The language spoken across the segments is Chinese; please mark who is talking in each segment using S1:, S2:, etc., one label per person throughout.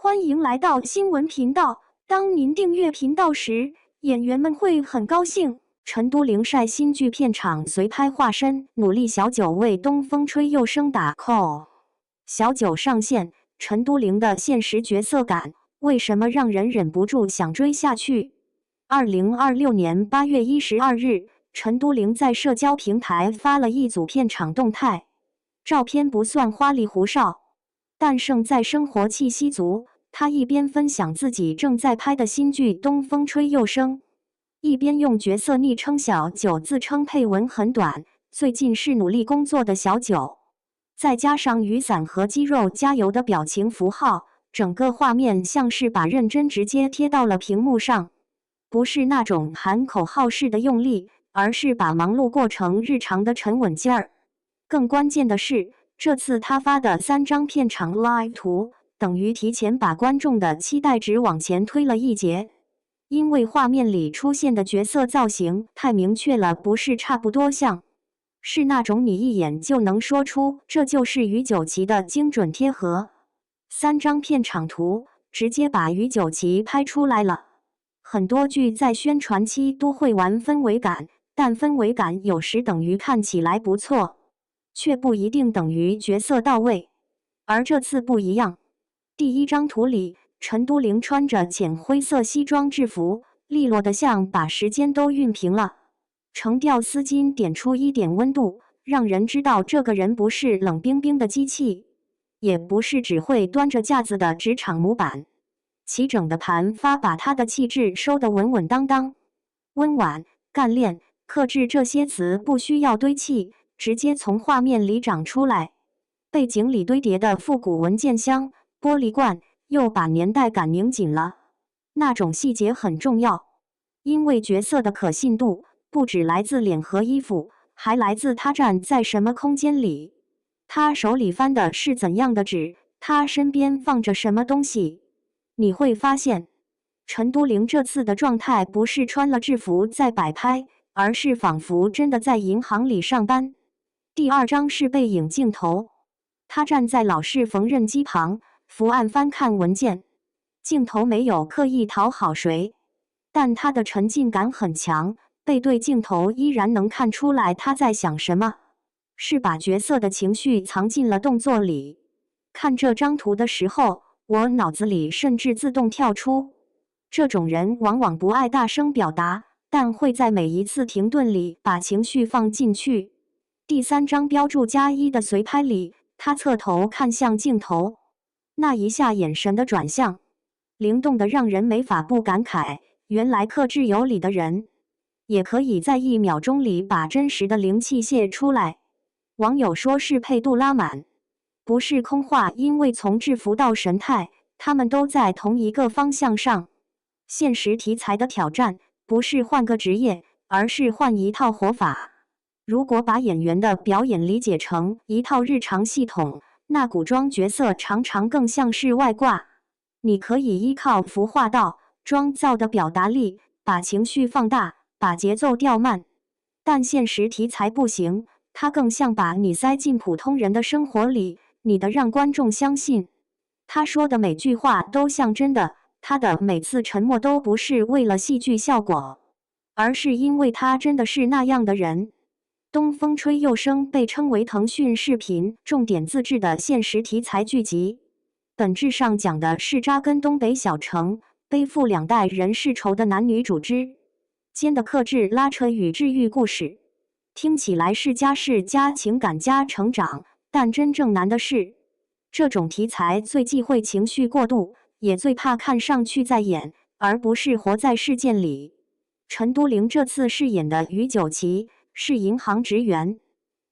S1: 欢迎来到新闻频道。当您订阅频道时，演员们会很高兴。陈都灵晒新剧片场随拍化身，努力小九为东风吹又生打 call。小九上线，陈都灵的现实角色感为什么让人忍不住想追下去？2026年8月12日，陈都灵在社交平台发了一组片场动态，照片不算花里胡哨，但胜在生活气息足。他一边分享自己正在拍的新剧《东风吹又生》，一边用角色昵称小九自称，配文很短，最近是努力工作的小九，再加上雨伞和肌肉加油的表情符号，整个画面像是把认真直接贴到了屏幕上，不是那种喊口号式的用力，而是把忙碌过程日常的沉稳劲儿。更关键的是，这次他发的3张片场 live 图，等于提前把观众的期待值往前推了一截，因为画面里出现的角色造型太明确了，不是差不多像，是那种你一眼就能说出这就是于九旗的精准贴合。3张片场图直接把于九旗拍出来了。很多剧在宣传期都会玩氛围感，但氛围感有时等于看起来不错，却不一定等于角色到位，而这次不一样。第1张图里，陈都灵穿着浅灰色西装制服，利落的像把时间都熨平了。橙调丝巾点出一点温度，让人知道这个人不是冷冰冰的机器，也不是只会端着架子的职场模板。齐整的盘发把他的气质收得稳稳当当。温婉、干练、克制这些词不需要堆砌，直接从画面里长出来。背景里堆叠的复古文件箱、玻璃罐又把年代感拧紧了，那种细节很重要，因为角色的可信度不只来自脸和衣服，还来自他站在什么空间里，他手里翻的是怎样的纸，他身边放着什么东西。你会发现，陈都灵这次的状态不是穿了制服在摆拍，而是仿佛真的在银行里上班。第2张是背影镜头，他站在老式缝纫机旁，伏案翻看文件，镜头没有刻意讨好谁，但他的沉浸感很强，背对镜头依然能看出来他在想什么，是把角色的情绪藏进了动作里。看这张图的时候，我脑子里甚至自动跳出，这种人往往不爱大声表达，但会在每一次停顿里把情绪放进去。第3张标注+1的随拍里，他侧头看向镜头，那一下眼神的转向，灵动的让人没法不感慨，原来克制有理的人，也可以在1秒钟里把真实的灵气泄出来。网友说是配度拉满，不是空话，因为从制服到神态，他们都在同一个方向上。现实题材的挑战，不是换个职业，而是换一套活法。如果把演员的表演理解成一套日常系统，那古装角色常常更像是外挂。你可以依靠服化道、妆造的表达力，把情绪放大，把节奏调慢。但现实题材不行，它更像把你塞进普通人的生活里，你的让观众相信。他说的每句话都像真的，他的每次沉默都不是为了戏剧效果，而是因为他真的是那样的人。东风吹又生被称为腾讯视频重点自制的现实题材剧集，本质上讲的是扎根东北小城，背负2代人世仇的男女主之间的克制拉扯与治愈故事。听起来是家世加情感加成长，但真正难的是，这种题材最忌讳情绪过度，也最怕看上去在演，而不是活在事件里。陈都灵这次饰演的于九旗是银行职员，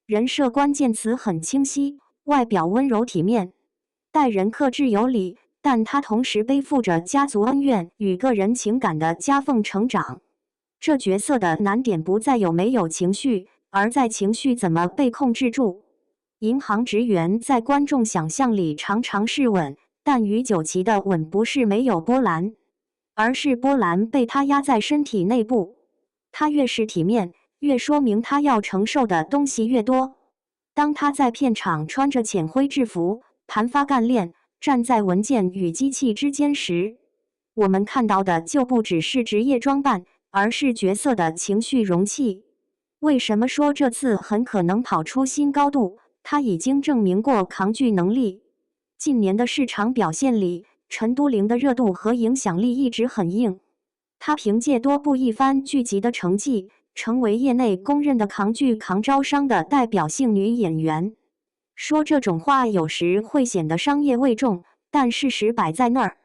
S1: 人设关键词很清晰，外表温柔体面，待人克制有理，但他同时背负着家族恩怨与个人情感的夹缝成长。这角色的难点不在有没有情绪，而在情绪怎么被控制住。银行职员在观众想象里常常是稳，但于九旗的稳不是没有波澜，而是波澜被他压在身体内部。他越是体面，越说明他要承受的东西越多。当他在片场穿着浅灰制服，盘发干练，站在文件与机器之间时，我们看到的就不只是职业装扮，而是角色的情绪容器。为什么说这次很可能跑出新高度？他已经证明过抗拒能力。近年的市场表现里，陈都灵的热度和影响力一直很硬。他凭借多部一番剧集的成绩，成为业内公认的抗拒抗招商的代表性女演员。说这种话有时会显得商业味重，但事实摆在那儿，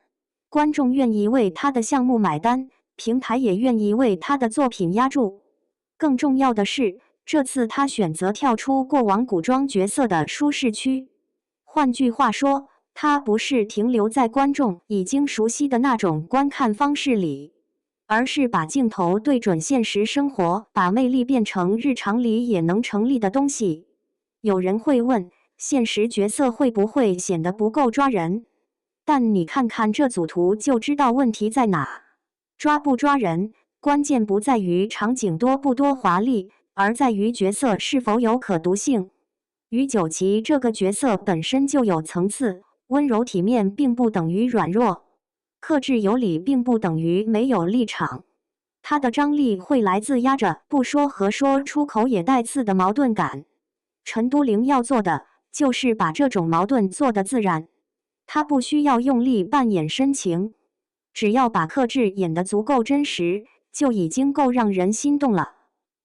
S1: 观众愿意为他的项目买单，平台也愿意为他的作品押注。更重要的是，这次他选择跳出过往古装角色的舒适区。换句话说，他不是停留在观众已经熟悉的那种观看方式里，而是把镜头对准现实生活，把魅力变成日常里也能成立的东西。有人会问，现实角色会不会显得不够抓人？但你看看这组图就知道问题在哪。抓不抓人，关键不在于场景多不多华丽，而在于角色是否有可读性。于九旗这个角色本身就有层次，温柔体面并不等于软弱，克制有理并不等于没有立场。他的张力会来自压着不说和说出口也带刺的矛盾感。陈都灵要做的就是把这种矛盾做得自然，他不需要用力扮演深情，只要把克制演得足够真实，就已经够让人心动了。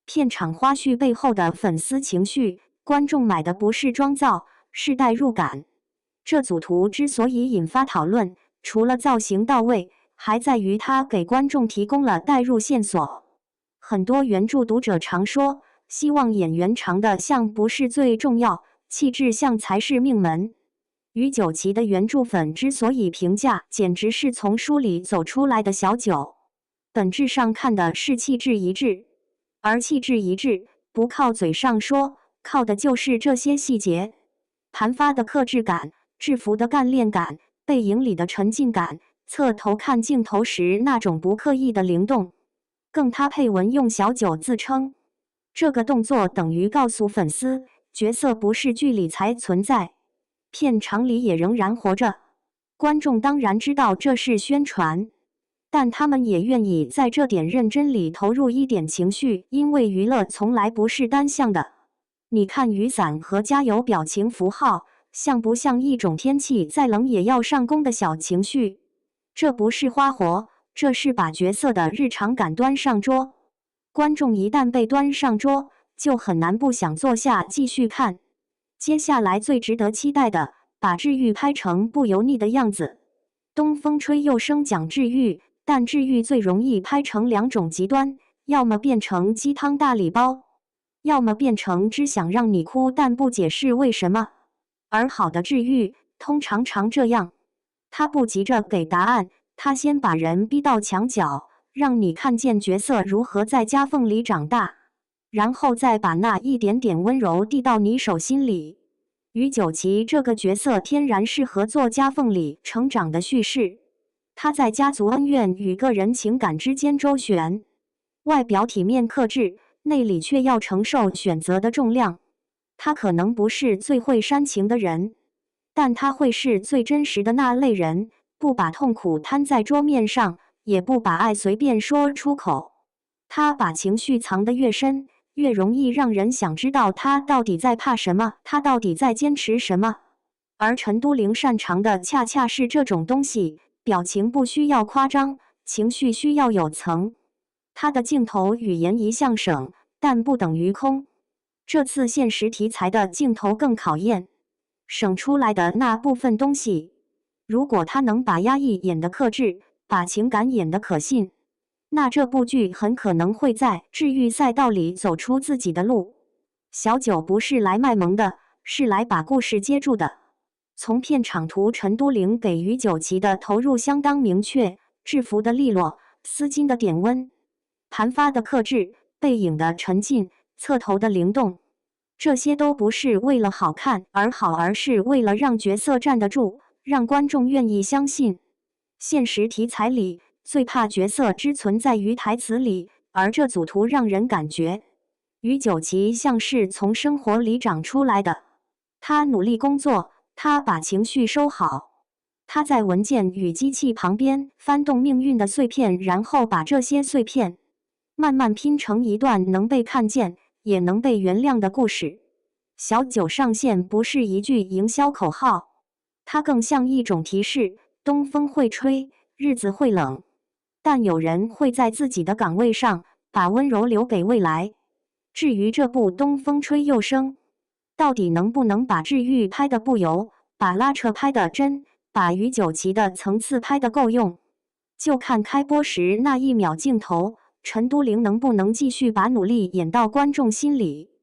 S1: 片场花絮背后的粉丝情绪，观众买的不是妆造，是代入感。这组图之所以引发讨论，除了造型到位，还在于它给观众提供了代入线索。很多原著读者常说，希望演员长得像不是最重要，气质像才是命门。于九旗的原著粉之所以评价简直是从书里走出来的小九，本质上看的是气质一致。而气质一致，不靠嘴上说，靠的就是这些细节：盘发的克制感，制服的干练感，背影里的沉浸感，侧头看镜头时那种不刻意的灵动。更他配文用小九自称，这个动作等于告诉粉丝，角色不是剧里才存在，片场里也仍然活着。观众当然知道这是宣传，但他们也愿意在这点认真里投入一点情绪，因为娱乐从来不是单向的。你看雨伞和加油表情符号，像不像一种天气再冷也要上工的小情绪？这不是花活，这是把角色的日常感端上桌。观众一旦被端上桌，就很难不想坐下继续看。接下来最值得期待的，把治愈拍成不油腻的样子。东风吹又生讲治愈，但治愈最容易拍成两种极端，要么变成鸡汤大礼包，要么变成只想让你哭但不解释为什么。而好的治愈通常这样，他不急着给答案，他先把人逼到墙角，让你看见角色如何在夹缝里长大，然后再把那一点点温柔递到你手心里。于九旗这个角色天然适合做夹缝里成长的叙事，他在家族恩怨与个人情感之间周旋，外表体面克制，内里却要承受选择的重量。他可能不是最会煽情的人，但他会是最真实的那类人，不把痛苦摊在桌面上，也不把爱随便说出口。他把情绪藏得越深，越容易让人想知道他到底在怕什么，他到底在坚持什么。而陈都灵擅长的恰恰是这种东西，表情不需要夸张，情绪需要有层。他的镜头语言一向省，但不等于空。这次现实题材的镜头更考验省出来的那部分东西。如果他能把压抑演得克制，把情感演得可信，那这部剧很可能会在治愈赛道里走出自己的路。小九不是来卖萌的，是来把故事接住的。从片场图，陈都灵给予九旗的投入相当明确，制服的利落，丝巾的点温，盘发的克制，背影的沉浸，侧头的灵动，这些都不是为了好看而好，而是为了让角色站得住，让观众愿意相信。现实题材里最怕角色之存在于台词里，而这组图让人感觉于九旗像是从生活里长出来的。他努力工作，他把情绪收好，他在文件与机器旁边翻动命运的碎片，然后把这些碎片慢慢拼成一段能被看见也能被原谅的故事。小九上线不是一句营销口号，它更像一种提示：东风会吹，日子会冷，但有人会在自己的岗位上把温柔留给未来。至于这部《东风吹又生》到底能不能把治愈拍得不油，把拉扯拍得真，把于九旗的层次拍得够用，就看开播时那一秒镜头，陈都灵能不能继续把努力演到观众心里。